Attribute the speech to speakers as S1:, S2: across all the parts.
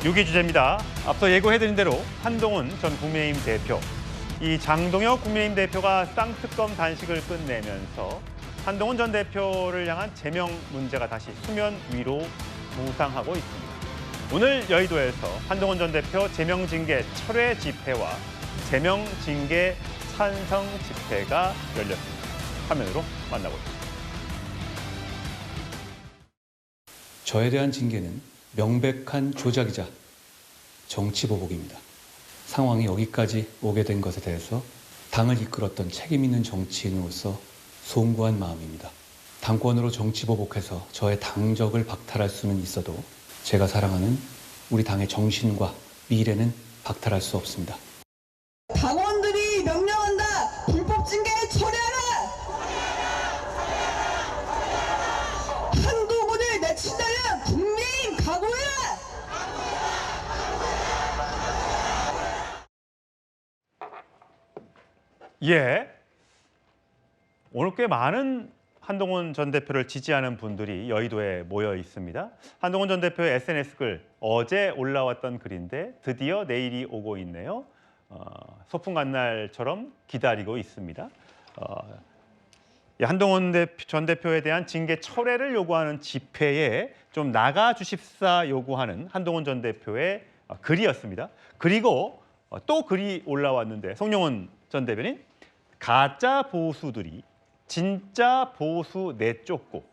S1: 6위 주제입니다. 앞서 예고해드린 대로 한동훈 전 국민의힘 대표, 이 장동혁 국민의힘 대표가 쌍특검 단식을 끝내면서 한동훈 전 대표를 향한 제명 문제가 다시 수면 위로 부상하고 있습니다. 오늘 여의도에서 한동훈 전 대표 제명 징계 철회 집회와 제명 징계 찬성 집회가 열렸습니다. 화면으로 만나보죠.
S2: 저에 대한 징계는 명백한 조작이자 정치보복입니다. 상황이 여기까지 오게 된 것에 대해서 당을 이끌었던 책임 있는 정치인으로서 송구한 마음입니다. 당권으로 정치보복해서 저의 당적을 박탈할 수는 있어도 제가 사랑하는 우리 당의 정신과 미래는 박탈할 수 없습니다.
S3: 당원들이 명령한다. 불법 징계 철회하라. 한동훈을 내친다면 국민의힘 각오해라.
S1: 예, 오늘 꽤 많은 한동훈 전 대표를 지지하는 분들이 여의도에 모여 있습니다. 한동훈 전 대표의 SNS 글, 어제 올라왔던 글인데 드디어 내일이 오고 있네요. 소풍 간 날처럼 기다리고 있습니다. 한동훈 전 대표에 대한 징계 철회를 요구하는 집회에 좀 나가 주십사 요구하는 한동훈 전 대표의 글이었습니다. 그리고 또 글이 올라왔는데 송영훈 전 대변인, 가짜 보수들이 진짜 보수 내쫓고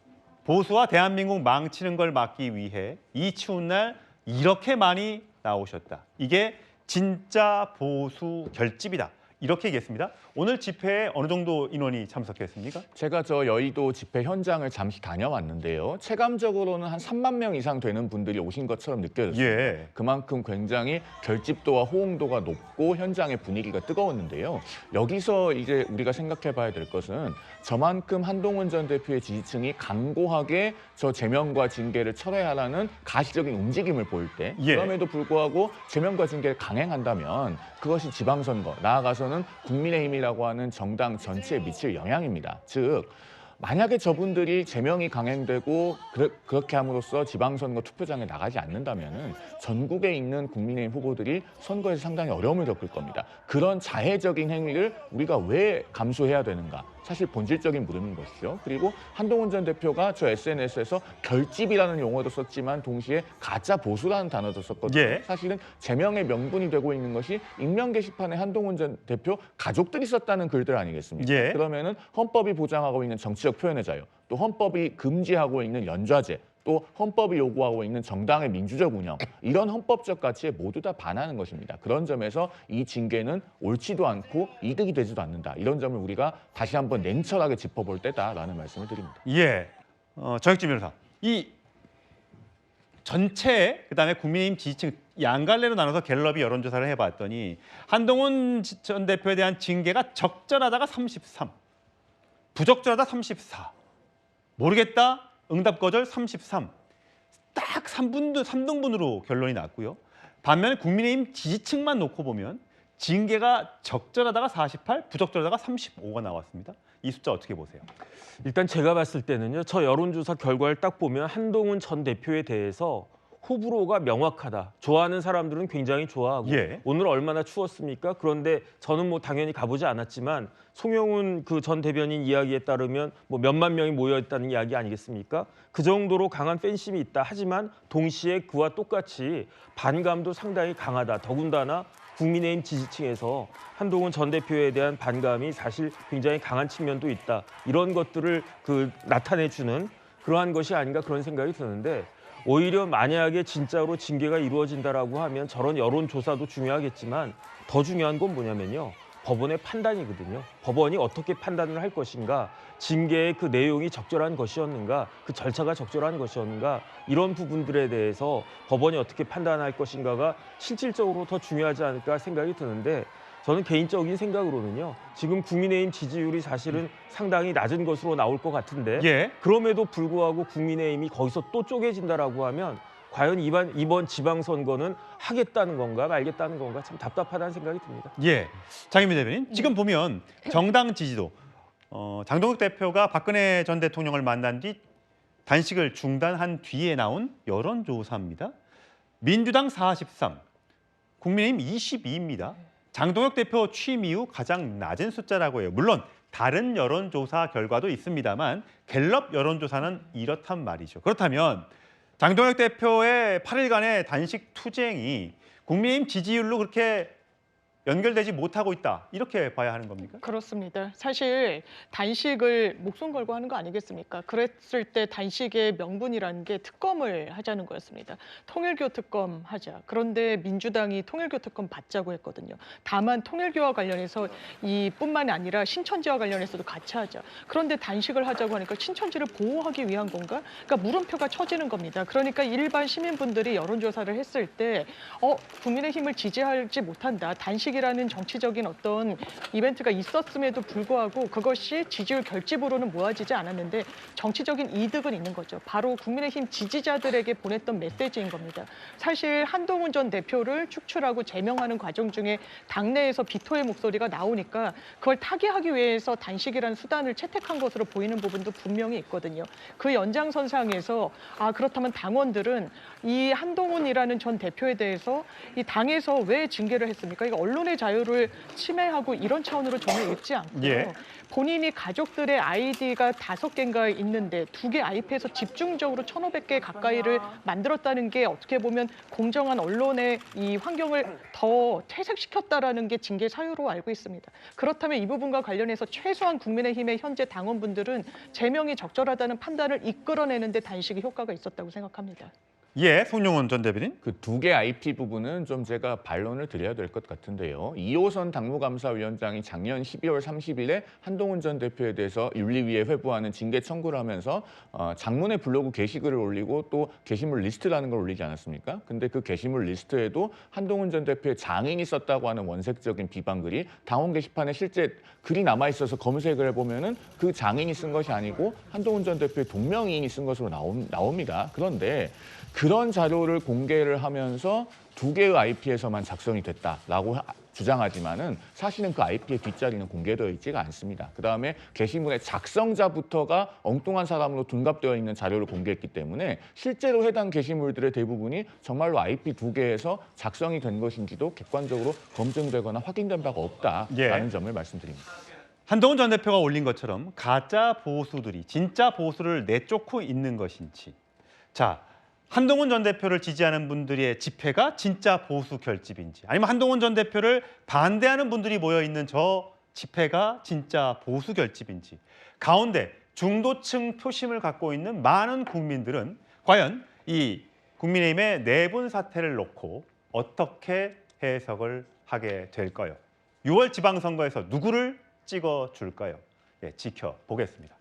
S1: 보수와 대한민국 망치는 걸 막기 위해 이 추운 날 이렇게 많이 나오셨다. 이게 진짜 보수 결집이다. 이렇게 얘기했습니다. 오늘 집회에 어느 정도 인원이 참석했습니까?
S4: 제가 저 여의도 집회 현장을 잠시 다녀왔는데요. 체감적으로는 한 3만 명 이상 되는 분들이 오신 것처럼 느껴졌습니다.
S1: 예.
S4: 그만큼 굉장히 결집도와 호응도가 높고 현장의 분위기가 뜨거웠는데요. 여기서 이제 우리가 생각해 봐야 될 것은 저만큼 한동훈 전 대표의 지지층이 강고하게 저 제명과 징계를 철회하라는 가시적인 움직임을 보일 때,
S1: 예.
S4: 그럼에도 불구하고 제명과 징계를 강행한다면 그것이 지방선거, 나아가서는 국민의힘이라고 하는 정당 전체에 미칠 영향입니다. 즉, 만약에 저분들이 제명이 강행되고 그렇게 함으로써 지방선거 투표장에 나가지 않는다면 전국에 있는 국민의힘 후보들이 선거에서 상당히 어려움을 겪을 겁니다. 그런 자해적인 행위를 우리가 왜 감수해야 되는가? 사실 본질적인 물음인 것이죠. 그리고 한동훈 전 대표가 저 SNS에서 결집이라는 용어도 썼지만 동시에 가짜 보수라는 단어도 썼거든요.
S1: 예.
S4: 사실은 제명의 명분이 되고 있는 것이 익명 게시판에 한동훈 전 대표 가족들이 썼다는 글들 아니겠습니까?
S1: 예.
S4: 그러면은 헌법이 보장하고 있는 정치적 표현의 자유, 또 헌법이 금지하고 있는 연좌제, 또 헌법이 요구하고 있는 정당의 민주적 운영, 이런 헌법적 가치에 모두 다 반하는 것입니다. 그런 점에서 이 징계는 옳지도 않고 이득이 되지도 않는다. 이런 점을 우리가 다시 한번 냉철하게 짚어볼 때다라는 말씀을 드립니다.
S1: 예, 정혁진 변호사, 이 전체 그다음에 국민의힘 지지층 양갈래로 나눠서 갤럽이 여론조사를 해봤더니 한동훈 전 대표에 대한 징계가 적절하다가 33, 부적절하다 34, 모르겠다 응답 거절 33, 딱 3등분으로 결론이 났고요. 반면에 국민의힘 지지층만 놓고 보면 징계가 적절하다가 48, 부적절하다가 35가 나왔습니다. 이 숫자 어떻게 보세요?
S5: 일단 제가 봤을 때는요. 저 여론조사 결과를 딱 보면 한동훈 전 대표에 대해서 호불호가 명확하다. 좋아하는 사람들은 굉장히 좋아하고
S1: 예.
S5: 오늘 얼마나 추웠습니까? 그런데 저는 뭐 당연히 가보지 않았지만 송영훈 그 전 대변인 이야기에 따르면 뭐 몇만 명이 모여있다는 이야기 아니겠습니까? 그 정도로 강한 팬심이 있다. 하지만 동시에 그와 똑같이 반감도 상당히 강하다. 더군다나 국민의힘 지지층에서 한동훈 전 대표에 대한 반감이 사실 굉장히 강한 측면도 있다. 이런 것들을 나타내주는 그러한 것이 아닌가 그런 생각이 드는데 오히려 만약에 진짜로 징계가 이루어진다라고 하면 저런 여론조사도 중요하겠지만 더 중요한 건 뭐냐면요. 법원의 판단이거든요. 법원이 어떻게 판단을 할 것인가, 징계의 그 내용이 적절한 것이었는가, 그 절차가 적절한 것이었는가, 이런 부분들에 대해서 법원이 어떻게 판단할 것인가가 실질적으로 더 중요하지 않을까 생각이 드는데 저는 개인적인 생각으로는요. 지금 국민의힘 지지율이 사실은 상당히 낮은 것으로 나올 것 같은데
S1: 예.
S5: 그럼에도 불구하고 국민의힘이 거기서 또 쪼개진다라고 하면 과연 이번 지방선거는 하겠다는 건가 말겠다는 건가 참 답답하다는 생각이 듭니다.
S1: 예, 장윤미 대변인, 지금 보면 정당 지지도 장동혁 대표가 박근혜 전 대통령을 만난 뒤 단식을 중단한 뒤에 나온 여론조사입니다. 민주당 43, 국민의힘 22입니다. 장동혁 대표 취임 이후 가장 낮은 숫자라고 해요. 물론 다른 여론조사 결과도 있습니다만 갤럽 여론조사는 이렇단 말이죠. 그렇다면 장동혁 대표의 8일간의 단식 투쟁이 국민의힘 지지율로 그렇게 연결되지 못하고 있다, 이렇게 봐야 하는 겁니까?
S6: 그렇습니다. 사실 단식을 목숨 걸고 하는 거 아니겠습니까? 그랬을 때 단식의 명분이라는 게 특검을 하자는 거였습니다. 통일교 특검 하자. 그런데 민주당이 통일교 특검 받자고 했거든요. 다만 통일교와 관련해서 이뿐만이 아니라 신천지와 관련해서도 같이 하자. 그런데 단식을 하자고 하니까 신천지를 보호하기 위한 건가? 그러니까 물음표가 쳐지는 겁니다. 그러니까 일반 시민분들이 여론조사를 했을 때 국민의힘을 지지하지 못한다. 단식이라는 정치적인 어떤 이벤트가 있었음에도 불구하고 그것이 지지율 결집으로는 모아지지 않았는데 정치적인 이득은 있는 거죠. 바로 국민의힘 지지자들에게 보냈던 메시지인 겁니다. 사실 한동훈 전 대표를 축출하고 제명하는 과정 중에 당내에서 비토의 목소리가 나오니까 그걸 타개하기 위해서 단식이라는 수단을 채택한 것으로 보이는 부분도 분명히 있거든요. 그 연장선상에서 그렇다면 당원들은 이 한동훈이라는 전 대표에 대해서 이 당에서 왜 징계를 했습니까? 이거 언론의 자유를 침해하고 이런 차원으로 저는 읽지 않고요.
S1: 예.
S6: 본인이 가족들의 아이디가 5개인가 있는데 2개 IP에서 집중적으로 1,500개 가까이를 만들었다는 게 어떻게 보면 공정한 언론의 이 환경을 더 퇴색시켰다라는 게 징계 사유로 알고 있습니다. 그렇다면 이 부분과 관련해서 최소한 국민의힘의 현재 당원분들은 제명이 적절하다는 판단을 이끌어내는 데 단식이 효과가 있었다고 생각합니다.
S1: 예, 송영훈 전 대변인.
S4: 그 2개 IP 부분은 좀 제가 반론을 드려야 될 것 같은데요. 이호선 당무감사위원장이 작년 12월 30일에 한동훈 전 대표에 대해서 윤리위에 회부하는 징계 청구를 하면서 장문의 블로그 게시글을 올리고 또 게시물 리스트라는 걸 올리지 않았습니까? 근데 그 게시물 리스트에도 한동훈 전 대표의 장인이 썼다고 하는 원색적인 비방글이 당원 게시판에 실제 글이 남아 있어서 검색을 해보면은 그 장인이 쓴 것이 아니고 한동훈 전 대표의 동명이인이 쓴 것으로 나옵니다. 그런데 그런 자료를 공개를 하면서 2개의 IP에서만 작성이 됐다라고 주장하지만은 사실은 그 IP의 뒷자리는 공개되어 있지가 않습니다. 그다음에 게시물의 작성자부터가 엉뚱한 사람으로 둔갑되어 있는 자료를 공개했기 때문에 실제로 해당 게시물들의 대부분이 정말로 IP 2개에서 작성이 된 것인지도 객관적으로 검증되거나 확인된 바가 없다라는 점을 말씀드립니다.
S1: 한동훈 전 대표가 올린 것처럼 가짜 보수들이 진짜 보수를 내쫓고 있는 것인지, 자, 한동훈 전 대표를 지지하는 분들의 집회가 진짜 보수 결집인지, 아니면 한동훈 전 대표를 반대하는 분들이 모여 있는 저 집회가 진짜 보수 결집인지, 가운데 중도층 표심을 갖고 있는 많은 국민들은 과연 이 국민의힘의 내분 사태를 놓고 어떻게 해석을 하게 될까요? 6월 지방선거에서 누구를 찍어줄까요? 예, 지켜보겠습니다.